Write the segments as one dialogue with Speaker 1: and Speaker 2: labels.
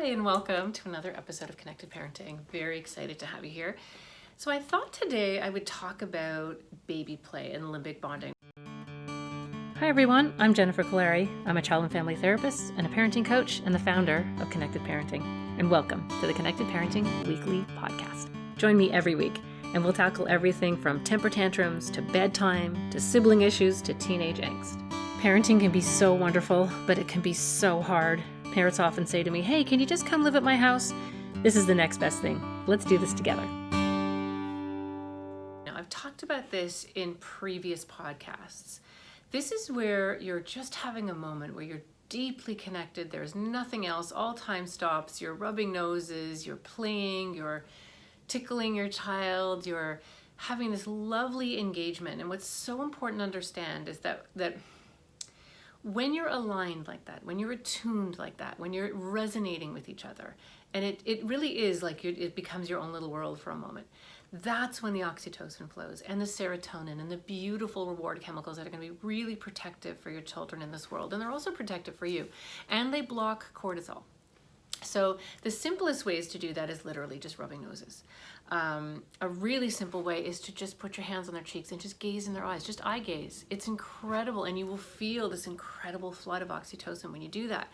Speaker 1: Hi, and welcome to another episode of Connected Parenting. Very excited to have you here. So I thought today I would talk about baby play and limbic bonding. Hi everyone, I'm Jennifer Colari. I'm a child and family therapist and a parenting coach and the founder of Connected Parenting. And welcome to the Connected Parenting Weekly Podcast. Join me every week and we'll tackle everything from temper tantrums to bedtime to sibling issues to teenage angst. Parenting can be so wonderful, but it can be so hard. Parents often say to me, hey, can you just come live at my house? This is the next best thing. Let's do this together. Now, I've talked about this in previous podcasts. This is where you're just having a moment where you're deeply connected. There's nothing else. All time stops. You're rubbing noses. You're playing. You're tickling your child. You're having this lovely engagement. And what's so important to understand is that when you're aligned like that, when you're attuned like that, when you're resonating with each other, and it really is like it becomes your own little world for a moment, that's when the oxytocin flows and the serotonin and the beautiful reward chemicals that are going to be really protective for your children in this world. And they're also protective for you. And they block cortisol. So the simplest ways to do that is literally just rubbing noses. A really simple way is to just put your hands on their cheeks and just gaze in their eyes, just eye gaze. It's incredible, and you will feel this incredible flood of oxytocin when you do that.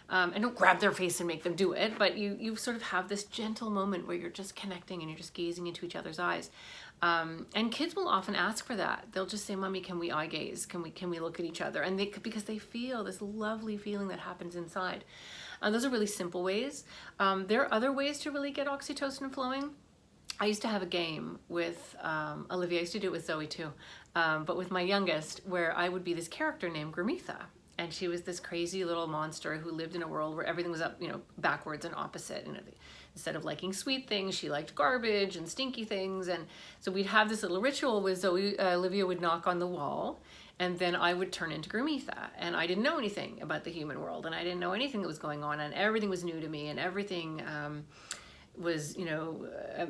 Speaker 1: And don't grab their face and make them do it, but you sort of have this gentle moment where you're just connecting and you're just gazing into each other's eyes. And kids will often ask for that. They'll just say, Mommy, can we eye gaze? Can we look at each other? And because they feel this lovely feeling that happens inside. Those are really simple ways. There are other ways to really get oxytocin flowing. I used to have a game with Olivia. I used to do it with Zoe too, but with my youngest, where I would be this character named Gramitha. And she was this crazy little monster who lived in a world where everything was up, backwards and opposite. Instead of liking sweet things, she liked garbage and stinky things. And so we'd have this little ritual with Zoe. Olivia would knock on the wall, and then I would turn into Gramitha. And I didn't know anything about the human world, and I didn't know anything that was going on, and everything was new to me, and everything was,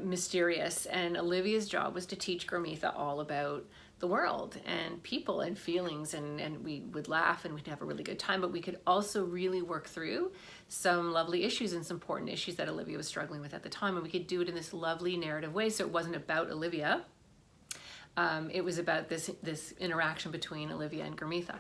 Speaker 1: mysterious. And Olivia's job was to teach Gramitha all about the world and people and feelings, and we would laugh and we'd have a really good time, but we could also really work through some lovely issues and some important issues that Olivia was struggling with at the time, and we could do it in this lovely narrative way. So it wasn't about Olivia. It was about this interaction between Olivia and Gramitha.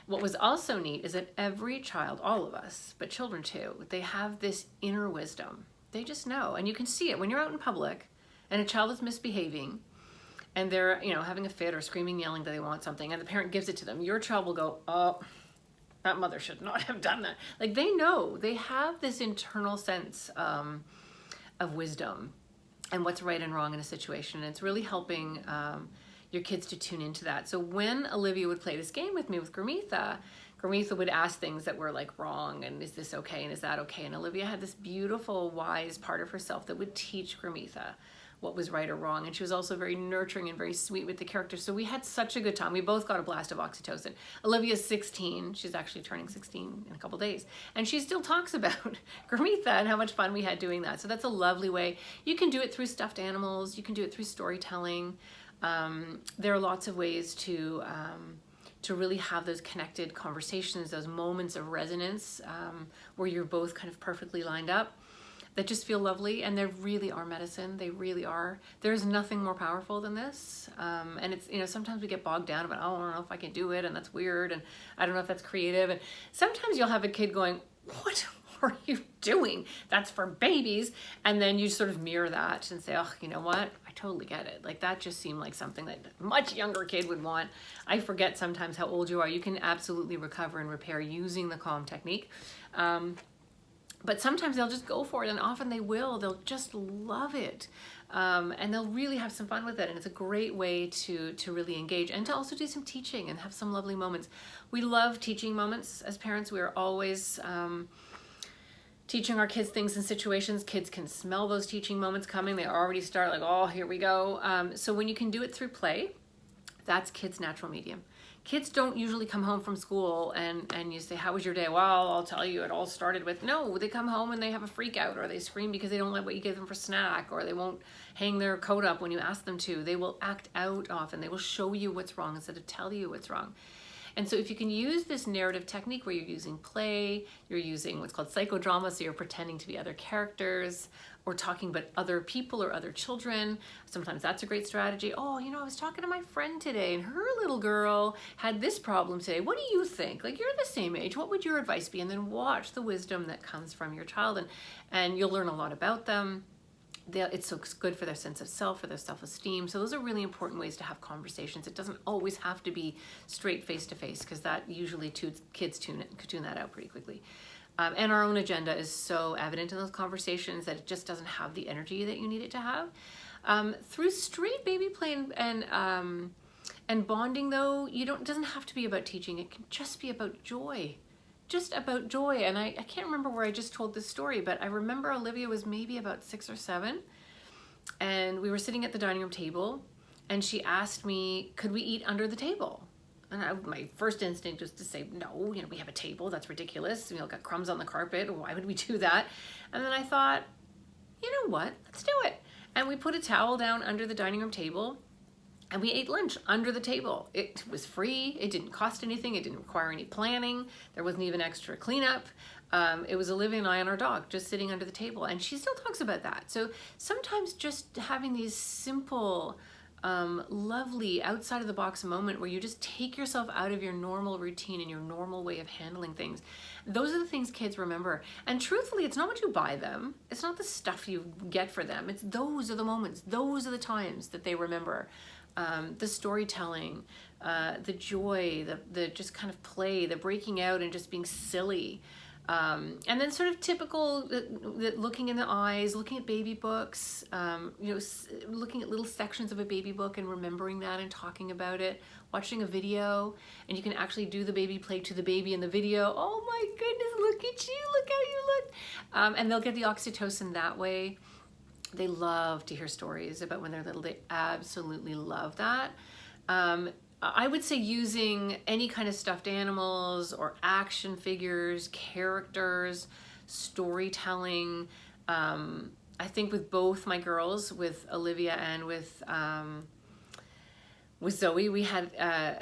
Speaker 1: What was also neat is that every child, all of us, but children too, they have this inner wisdom. They just know, and you can see it when you're out in public and a child is misbehaving and they're, having a fit or screaming, yelling that they want something, and the parent gives it to them. Your child will go, oh, that mother should not have done that. Like, they know, they have this internal sense of wisdom and what's right and wrong in a situation. And it's really helping your kids to tune into that. So when Olivia would play this game with me with Gramitha would ask things that were like wrong, and is this okay, and is that okay? And Olivia had this beautiful, wise part of herself that would teach Gramitha what was right or wrong. And she was also very nurturing and very sweet with the character. So we had such a good time. We both got a blast of oxytocin. Olivia's 16. She's actually turning 16 in a couple days. And she still talks about Gramitha and how much fun we had doing that. So that's a lovely way. You can do it through stuffed animals. You can do it through storytelling. There are lots of ways to really have those connected conversations, those moments of resonance where you're both kind of perfectly lined up, that just feel lovely. And they really are medicine. They really are. There's nothing more powerful than this. And it's, sometimes we get bogged down about, oh, I don't know if I can do it, and that's weird, and I don't know if that's creative. And sometimes you'll have a kid going, what are you doing? That's for babies. And then you sort of mirror that and say, oh, you know what? I totally get it. Like, that just seemed like something that a much younger kid would want. I forget sometimes how old you are. You can absolutely recover and repair using the calm technique. But sometimes they'll just go for it, and often they will. They'll just love it. And they'll really have some fun with it. And it's a great way to really engage and to also do some teaching and have some lovely moments. We love teaching moments as parents. We are always teaching our kids things in situations. Kids can smell those teaching moments coming. They already start like, oh, here we go. So when you can do it through play, that's kids' natural medium. Kids don't usually come home from school and you say, how was your day? Well, I'll tell you, it all started with, no, they come home and they have a freak out, or they scream because they don't like what you give them for snack, or they won't hang their coat up when you ask them to. They will act out often. They will show you what's wrong instead of tell you what's wrong. And so if you can use this narrative technique where you're using play, you're using what's called psychodrama, so you're pretending to be other characters, or talking about other people or other children. Sometimes that's a great strategy. Oh, you know, I was talking to my friend today and her little girl had this problem today. What do you think? Like, you're the same age. What would your advice be? And then watch the wisdom that comes from your child, and you'll learn a lot about them. It's so good for their sense of self, for their self-esteem. So those are really important ways to have conversations. It doesn't always have to be straight face-to-face, because that usually kids tune that out pretty quickly. And our own agenda is so evident in those conversations that it just doesn't have the energy that you need it to have. Through straight baby play and bonding, though, it doesn't have to be about teaching. It can just be about joy. Just about joy. And I can't remember where I just told this story, but I remember Olivia was maybe about 6 or 7, and we were sitting at the dining room table, and she asked me, could we eat under the table? And my first instinct was to say, no, we have a table. That's ridiculous. Got crumbs on the carpet. Why would we do that? And then I thought, you know what? Let's do it. And we put a towel down under the dining room table, and we ate lunch under the table. It was free. It didn't cost anything. It didn't require any planning. There wasn't even extra cleanup. It was Olivia and I and our dog just sitting under the table. And she still talks about that. So sometimes just having these simple, lovely outside of the box moment where you just take yourself out of your normal routine and your normal way of handling things. Those are the things kids remember. And truthfully, it's not what you buy them. It's not the stuff you get for them. Those are the moments. Those are the times that they remember. The storytelling, the joy, the just kind of play, the breaking out and just being silly. And then sort of typical looking in the eyes, looking at baby books, looking at little sections of a baby book and remembering that and talking about it, watching a video, and you can actually do the baby play to the baby in the video. Oh my goodness, look at you, look how you look. And they'll get the oxytocin that way. They love to hear stories about when they're little. They absolutely love that. I would say using any kind of stuffed animals or action figures, characters, storytelling. I think with both my girls, with Olivia and with Zoe, we had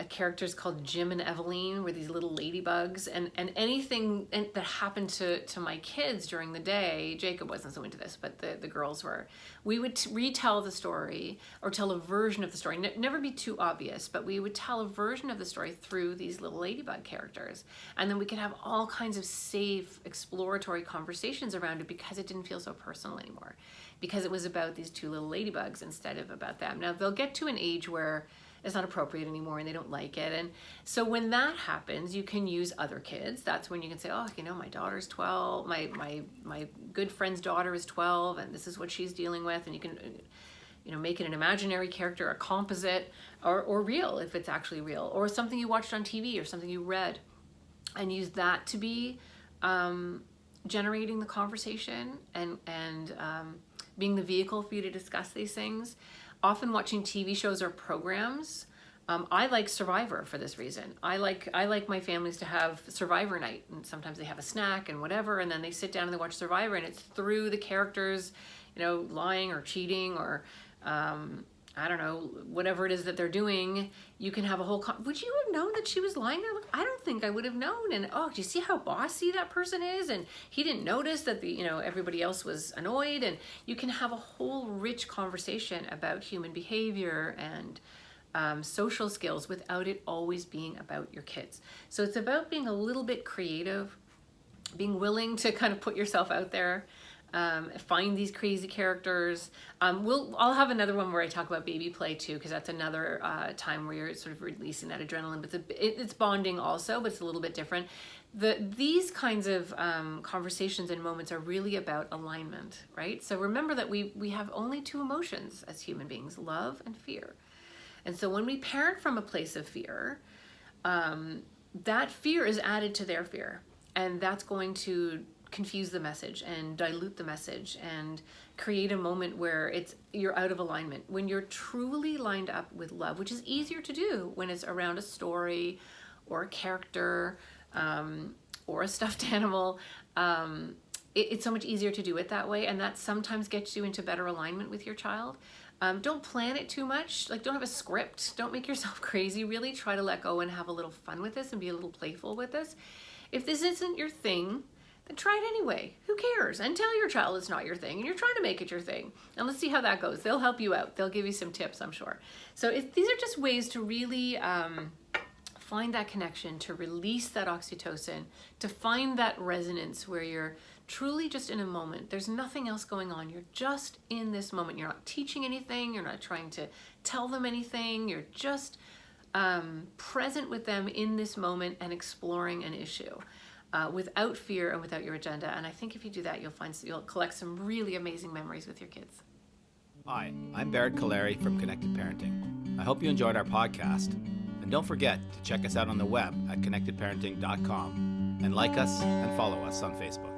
Speaker 1: characters called Jim and Eveline, were these little ladybugs, and anything that happened to my kids during the day. Jacob wasn't so into this, but the girls were. We would retell the story or tell a version of the story. Never be too obvious, but we would tell a version of the story through these little ladybug characters, and then we could have all kinds of safe, exploratory conversations around it because it didn't feel so personal anymore, because it was about these 2 little ladybugs instead of about them. Now they'll get to an age where it's not appropriate anymore and they don't like it. And so when that happens, you can use other kids. That's when you can say, oh, my daughter's 12, my good friend's daughter is 12, and this is what she's dealing with. And you can, make it an imaginary character, a composite, or real if it's actually real, or something you watched on TV or something you read, and use that to be generating the conversation and being the vehicle for you to discuss these things. Often watching TV shows or programs. I like Survivor for this reason. I like my families to have Survivor night, and sometimes they have a snack and whatever, and then they sit down and they watch Survivor, and it's through the characters, lying or cheating or I don't know, whatever it is that they're doing. You can have a whole would you have known that she was lying there? Look, I don't think I would have known. And do you see how bossy that person is? And he didn't notice that everybody else was annoyed. And you can have a whole rich conversation about human behavior and social skills without it always being about your kids. So it's about being a little bit creative, being willing to kind of put yourself out there. Find these crazy characters. I'll have another one where I talk about baby play too, because that's another time where you're sort of releasing that adrenaline. But it's bonding also, but it's a little bit different. These kinds of conversations and moments are really about alignment, right? So remember that we have only 2 emotions as human beings: love and fear. And so when we parent from a place of fear, that fear is added to their fear, and that's going to confuse the message and dilute the message and create a moment where you're out of alignment. When you're truly lined up with love, which is easier to do when it's around a story or a character or a stuffed animal, it's so much easier to do it that way, and that sometimes gets you into better alignment with your child. Don't plan it too much. Like, don't have a script. Don't make yourself crazy. Really try to let go and have a little fun with this and be a little playful with this. If this isn't your thing, then try it anyway. Who cares? And tell your child it's not your thing and you're trying to make it your thing. And let's see how that goes. They'll help you out. They'll give you some tips, I'm sure. So these are just ways to really find that connection, to release that oxytocin, to find that resonance where you're truly just in a moment. There's nothing else going on. You're just in this moment. You're not teaching anything. You're not trying to tell them anything. You're just present with them in this moment and exploring an issue without fear and without your agenda. And I think if you do that, you'll collect some really amazing memories with your kids.
Speaker 2: Hi, I'm Barrett Kaleri from Connected Parenting. I hope you enjoyed our podcast. And don't forget to check us out on the web at connectedparenting.com and like us and follow us on Facebook.